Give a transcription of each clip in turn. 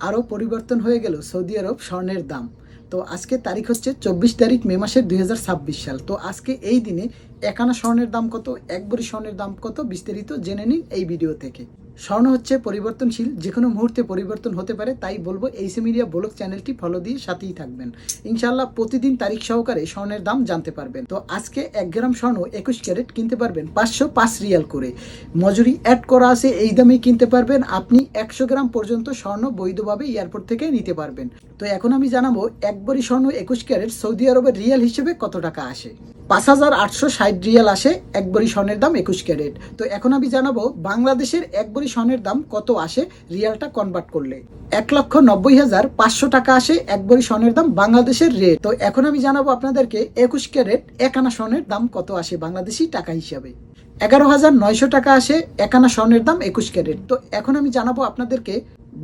আরও পরিবর্তন হয়ে গেল সৌদি আরব স্বর্ণের দাম। তো আজকে তারিখ হচ্ছে 24 তারিখ মে মাসের 2026 সাল। তো আজকে এই দিনে এক আনা স্বর্ণের দাম কত, এক ভরি স্বর্ণের দাম কত, বিস্তারিত জেনে নিন এই ভিডিও থেকে। স্বর্ণ হচ্ছে পরিবর্তনশীল, যে কোনো মুহূর্তে পরিবর্তন হতে পারে, তাই বলবো এইসি মিডিয়া ব্লগ চ্যানেলটি ফলো দিয়ে সাথেই থাকবেন। ইনশাআল্লাহ প্রতিদিন তারিখ সহকারে স্বর্ণের দাম জানতে পারবেন। তো আজকে 1 গ্রাম স্বর্ণ 21 ক্যারেট কিনতে পারবেন 505 রিয়াল করে। মজুরি অ্যাড করা আছে, এই দামেই কিনতে পারবেন। আপনি 100 গ্রাম পর্যন্ত স্বর্ণ বৈধভাবে এয়ারপোর্ট থেকে নিতে পারবেন। তো এখন আমি জানাবো এক ভরি স্বর্ণ 21 ক্যারেট সৌদি আরবের রিয়াল হিসেবে কত টাকা আসে। 5860 রিয়াল আসে এক ভরি স্বর্ণের দাম 21 ক্যারেট। তো এখন আমি জানাবো বাংলাদেশের এক ভরি স্বর্ণের দাম কত আসে রিয়ালটা কনভার্ট করলে। 1,90,500 টাকা আসে এক ভরি স্বর্ণের দাম বাংলাদেশের রেট। তো এখন আমি জানাবো আপনাদেরকে 21 ক্যারেট এক আনা স্বর্ণের দাম কত আসে বাংলাদেশি টাকা হিসাবে। 11,900 টাকা আসে এক আনা স্বর্ণের দাম 21 ক্যারেট। তো এখন আমি জানাবো আপনাদেরকে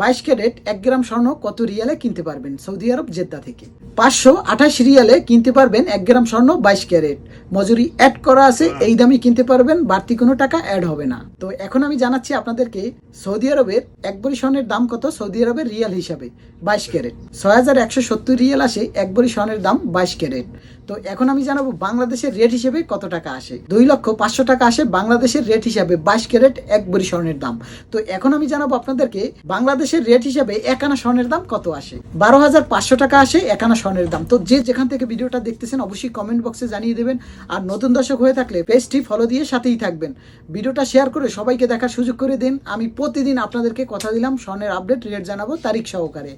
22 ক্যারেট 1 গ্রাম স্বর্ণ কত রিয়ালে কিনতে পারবেন সৌদি আরব জেদ্দা থেকে। 528 রিয়ালে কিনতে পারবেন 1 গ্রাম স্বর্ণ 22 ক্যারেট। মজুরি অ্যাড করা আছে, এই দামে কিনতে পারবেন, বাড়তি কোনো টাকা অ্যাড হবে না। তো এখন আমি জানাচ্ছি আপনাদেরকে সৌদি আরবের এক ভরি স্বর্ণের দাম কত সৌদি আরবের রিয়াল হিসাবে। 22 ক্যারেট 6170 রিয়াল আসে এক ভরি স্বর্ণের দাম 22 ক্যারেট। তো এখন আমি জানাবো বাংলাদেশের রেট হিসেবে কত টাকা আসে। 2,500,000 টাকা আসে বাংলাদেশের রেট হিসাবে 22 ক্যারেট এক ভরি স্বর্ণের দাম। তো এখন আমি জানাবো আপনাদেরকে বাংলাদেশের রেট হিসাবে এক আনা স্বর্ণের দাম কত আসে। 12,500 টাকা আসে এক আনা স্বর্ণের দাম। তো যে যেখান থেকে ভিডিওটা দেখতেছেন অবশ্যই কমেন্ট বক্সে জানিয়ে দেবেন। আর নতুন দর্শক হয়ে থাকলে পেজটি ফলো দিয়ে সাথেই থাকবেন। ভিডিওটা শেয়ার করে সবাইকে দেখার সুযোগ করে দিন। আমি প্রতিদিন আপনাদেরকে কথা দিলাম স্বর্ণের আপডেট রেট জানাবো তারিখ সহকারে।